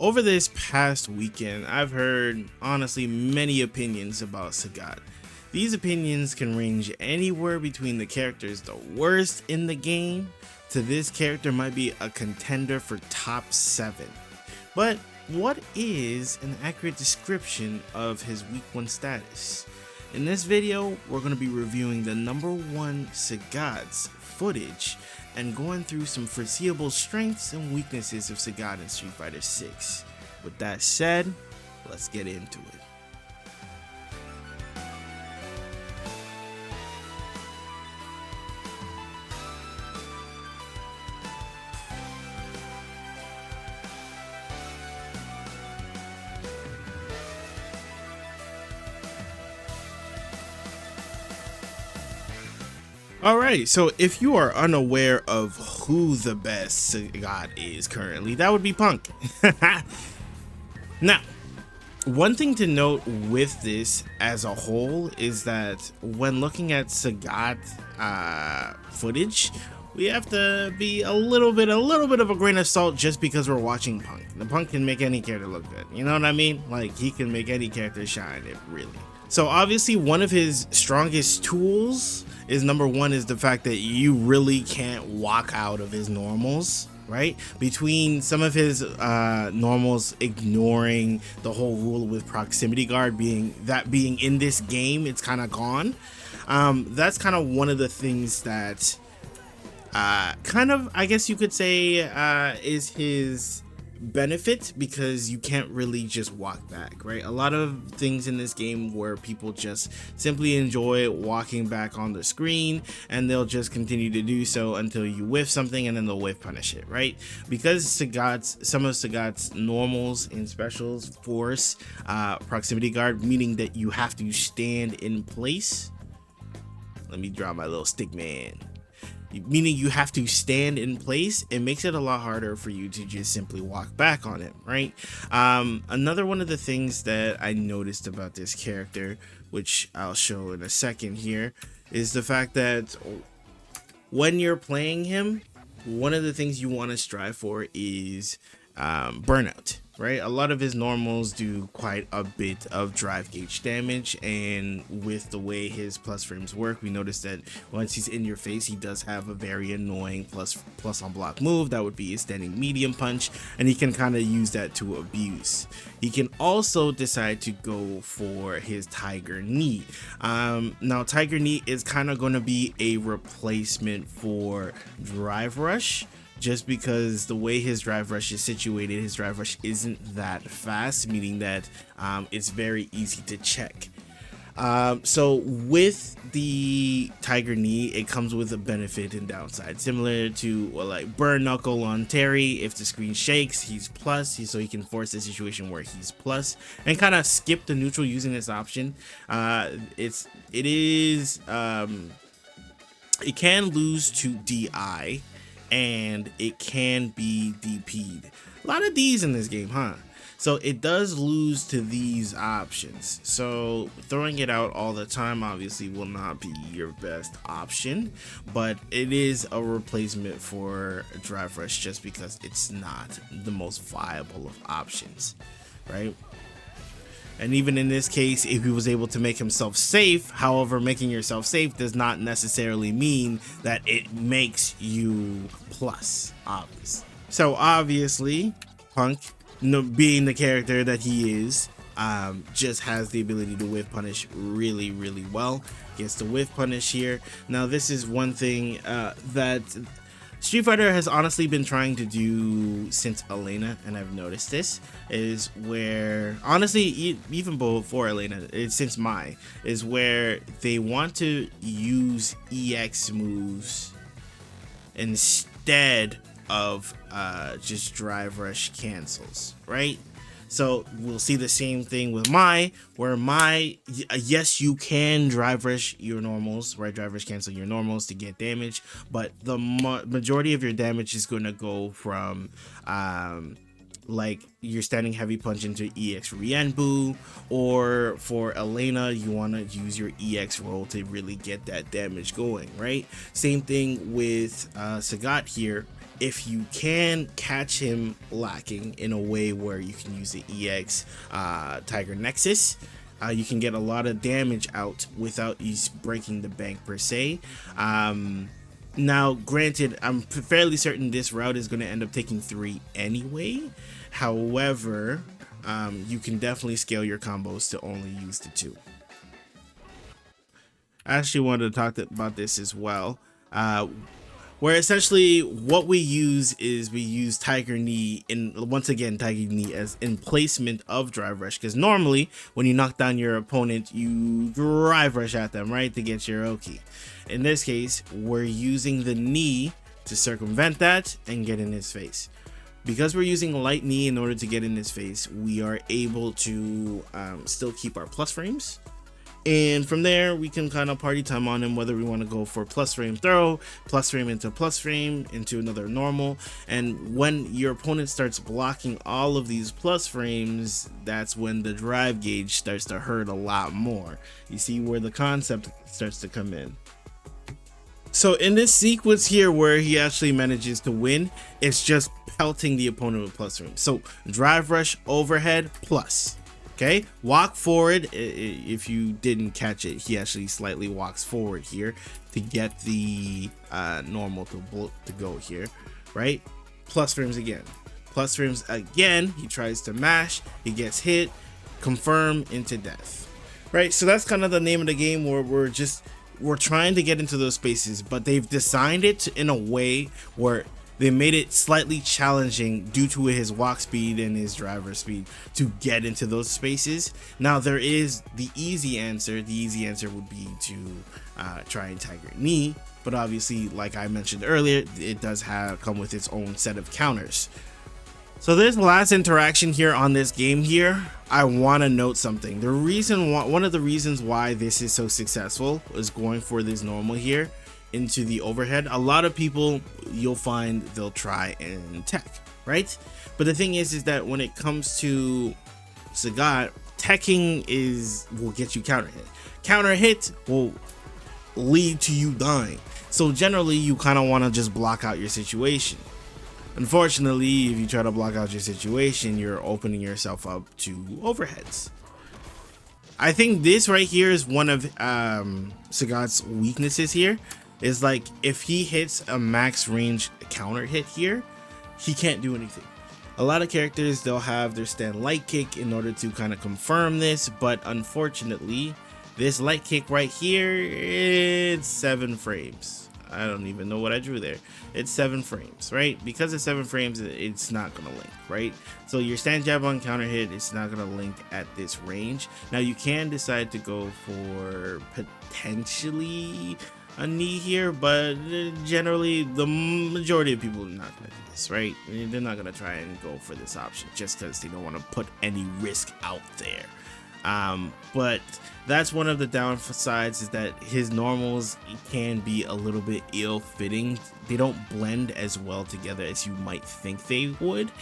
Over this past weekend, I've heard, honestly, many opinions about Sagat. These opinions can range anywhere between the character's the worst in the game to this character might be a contender for top 7. But what is an accurate description of his week 1 status? In this video, we're going to be reviewing the number 1 Sagat's footage and going through some foreseeable strengths and weaknesses of Sagat in Street Fighter 6. With that said, let's get into it. Alright, so if you are unaware of who the best Sagat is currently, that would be Punk. Now, one thing to note with this as a whole is that when looking at Sagat footage, we have to be a little bit of a grain of salt just because we're watching Punk. The Punk can make any character look good, you know what I mean? Like, he can make any character shine, really. So obviously one of his strongest tools is number 1 is the fact that you really can't walk out of his normals, right? Between some of his normals ignoring the whole rule with proximity guard being in this game, it's kind of gone. That's kind of one of the things that kind of, I guess you could say, is his benefit, because you can't really just walk back, right? A lot of things in this game where people just simply enjoy walking back on the screen, and they'll just continue to do so until you whiff something, and then they'll whiff punish it, right? Because some of Sagat's normals and specials force proximity guard, meaning that you have to stand in place. Let me draw my little stick man. Meaning you have to stand in place. It makes it a lot harder for you to just simply walk back on it, right? Another one of the things that I noticed about this character, which I'll show in a second here, is the fact that when you're playing him, one of the things you want to strive for is burnout, right? A lot of his normals do quite a bit of drive gauge damage, and with the way his plus frames work, we notice that once he's in your face, he does have a very annoying plus on block move that would be his standing medium punch, and he can kind of use that to abuse. He can also decide to go for his tiger knee. Now tiger knee is kind of going to be a replacement for drive rush, just because the way his drive rush is situated, his drive rush isn't that fast, meaning that it's very easy to check. So with the tiger knee, it comes with a benefit and downside, similar to like burn knuckle on Terry. If the screen shakes, he's plus, so he can force the situation where he's plus, and kind of skip the neutral using this option. It can lose to DI, and it can be DP'd. A lot of D's in this game, huh? So it does lose to these options. So throwing it out all the time obviously will not be your best option, but it is a replacement for drive rush just because it's not the most viable of options, right? And even in this case, if he was able to make himself safe, however, making yourself safe does not necessarily mean that it makes you plus, obviously. So obviously, Punk, being the character that he is, just has the ability to whiff punish really, really well. Gets the whiff punish here. Now, this is one thing that Street Fighter has honestly been trying to do since Elena, and I've noticed this, is where, honestly, even before Elena, since Mai, is where they want to use EX moves instead of just drive rush cancels, right? So we'll see the same thing with Mai, where Mai, yes, you can drive rush your normals, right? Drive rush cancel your normals to get damage, but the majority of your damage is going to go from like you're standing heavy punch into EX Rienbu, or for Elena, you want to use your EX roll to really get that damage going, right? Same thing with Sagat here. if you can catch him lacking in a way where you can use the EX Tiger Nexus, you can get a lot of damage out without you breaking the bank per se. Now, granted, I'm fairly certain this route is going to end up taking 3 anyway. However, you can definitely scale your combos to only use the 2. I actually wanted to talk about this as well. Where essentially what we use is we use Tiger Knee once again Tiger Knee as in placement of Drive Rush, because normally when you knock down your opponent you Drive Rush at them, right, to get your Oki. In this case we're using the knee to circumvent that and get in his face. Because we're using light knee in order to get in his face, we are able to still keep our plus frames. And from there, we can kind of party time on him, whether we want to go for plus frame throw, plus frame into another normal. And when your opponent starts blocking all of these plus frames, that's when the drive gauge starts to hurt a lot more. You see where the concept starts to come in. So in this sequence here where he actually manages to win, it's just pelting the opponent with plus frames. So drive rush, overhead, plus. Okay, walk forward. If you didn't catch it, he actually slightly walks forward here to get the normal to go here, right? Plus frames again. Plus frames again. He tries to mash. He gets hit. Confirm into death, right? So that's kind of the name of the game, where we're trying to get into those spaces, but they've designed it in a way where they made it slightly challenging due to his walk speed and his driver speed to get into those spaces. Now there is the easy answer. The easy answer would be to try and Tiger Knee, but obviously, like I mentioned earlier, it does come with its own set of counters. So this last interaction here on this game here, I want to note something. One of the reasons why this is so successful is going for this normal here into the overhead. A lot of people, you'll find they'll try and tech, right? But the thing is that when it comes to Sagat, teching will get you counter hit. Counter hit will lead to you dying. So generally you kind of want to just block out your situation. Unfortunately, if you try to block out your situation, you're opening yourself up to overheads. I think this right here is one of Sagat's weaknesses here. Is like if he hits a max range counter hit here, he can't do anything. A lot of characters, they'll have their stand light kick in order to kind of confirm this, but unfortunately this light kick right here, it's 7 frames. I don't even know what I drew there. It's 7 frames, right? Because it's 7 frames, it's not gonna link, right? So your stand jab on counter hit, it's not gonna link at this range. Now you can decide to go for potentially a knee here, but generally the majority of people are not gonna do this, right? They're not gonna try and go for this option just because they don't want to put any risk out there. But that's one of the downsides, is that his normals can be a little bit ill-fitting. They don't blend as well together as you might think they would,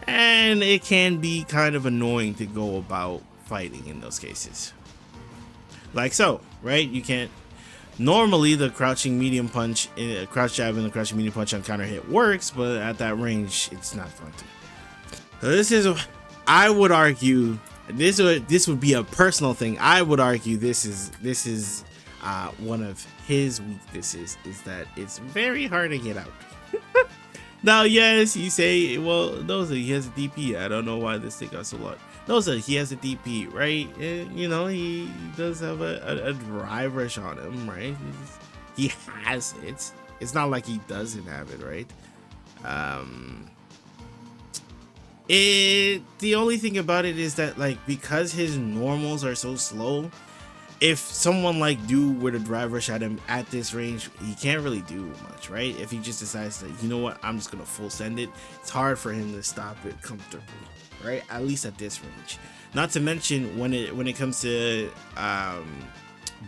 and it can be kind of annoying to go about fighting in those cases. Like so, right? You can't. Normally the crouching medium punch, crouch jab and the crouching medium punch on counter hit works, but at that range it's not going to. So this is, I would argue, this would be a personal thing. I would argue this is one of his weaknesses, is that it's very hard to get out. Now yes, you say, well, he has a DP. I don't know why this thing got so long. He has a DP, right? And, you know, he does have a drive rush on him, right? He has it. It's not like he doesn't have it, right? The only thing about it is that, like, because his normals are so slow, if someone like were to drive rush at him at this range, he can't really do much, right? If he just decides that, you know what, I'm just gonna full send it, it's hard for him to stop it comfortably, right? At least at this range. Not to mention when it comes to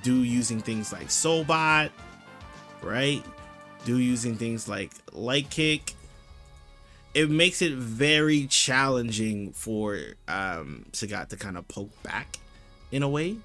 using things like Sagat, right? Using things like light kick, it makes it very challenging for Sagat to kind of poke back in a way.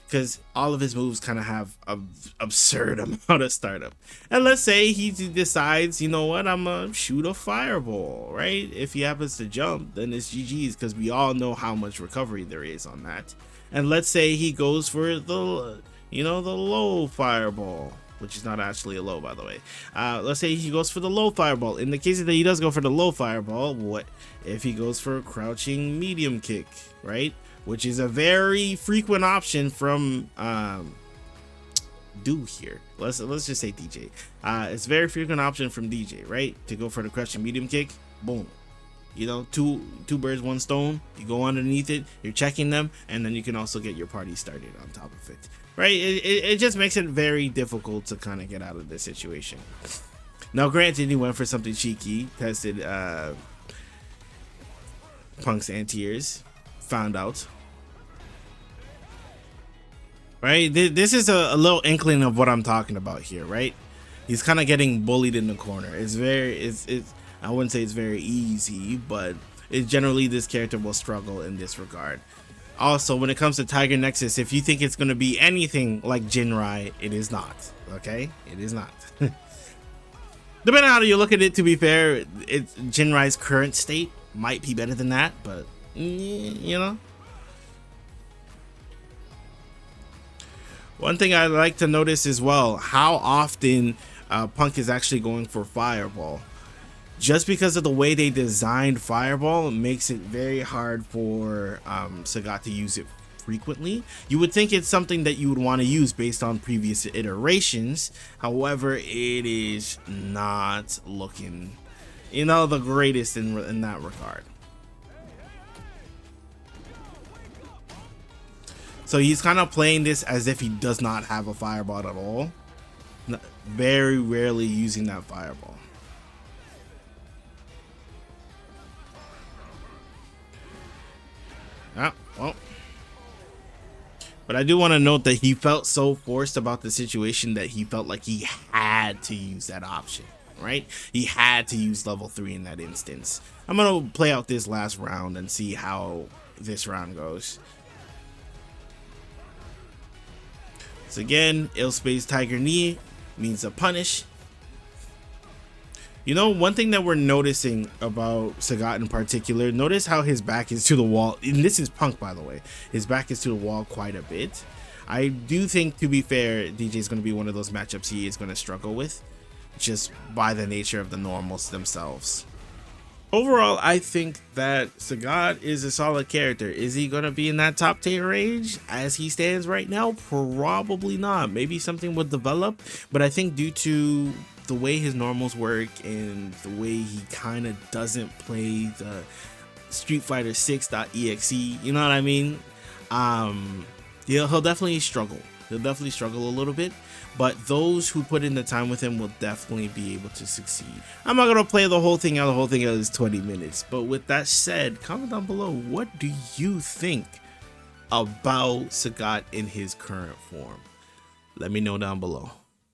because all of his moves kind of have a absurd amount of startup. And let's say he decides, you know what, I'm gonna shoot a fireball, right? If he happens to jump, then it's GG's, because we all know how much recovery there is on that. And let's say he goes for the, you know, the low fireball, which is not actually a low, by the way. Let's say he goes for the low fireball. In the case that he does go for the low fireball, what if he goes for a crouching medium kick, right? Which is a very frequent option from Do here. Let's just say DJ. It's a very frequent option from DJ, right? To go for the crouching medium kick. Boom. You know, two birds, one stone. You go underneath it, you're checking them, and then you can also get your party started on top of it, right? It just makes it very difficult to kind of get out of this situation. Now, granted, he went for something cheeky, tested Punk's anti-airs, found out. Right? This is a little inkling of what I'm talking about here, right? He's kind of getting bullied in the corner. It's I wouldn't say it's very easy, but generally this character will struggle in this regard. Also, when it comes to Tiger Nexus, if you think it's going to be anything like Jinrai, it is not. Okay? It is not. Depending on how you look at it, to be fair, Jinrai's current state might be better than that, but you know. One thing I like to notice as well, how often Punk is actually going for Fireball. Just because of the way they designed Fireball, it makes it very hard for Sagat to use it frequently. You would think it's something that you would want to use based on previous iterations. However, it is not looking, you know, the greatest in that regard. So he's kind of playing this as if he does not have a Fireball at all. Very rarely using that Fireball. Well, but I do want to note that he felt so forced about the situation that he felt like he had to use that option, right? He had to use level 3 in that instance. I'm going to play out this last round and see how this round goes. So again, ill space Tiger Knee means a punish. You know, one thing that we're noticing about Sagat in particular, notice how his back is to the wall. And this is Punk, by the way. His back is to the wall quite a bit. I do think, to be fair, DJ is going to be one of those matchups he is going to struggle with, just by the nature of the normals themselves. Overall, I think that Sagat is a solid character. Is he going to be in that top tier range as he stands right now? Probably not. Maybe something will develop, but I think due to the way his normals work and the way he kind of doesn't play the Street Fighter 6.exe, you know what I mean? Yeah, he'll definitely struggle. He'll definitely struggle a little bit, but those who put in the time with him will definitely be able to succeed. I'm not gonna play the whole thing out. The whole thing out is 20 minutes. But with that said, comment down below, what do you think about Sagat in his current form? Let me know down below.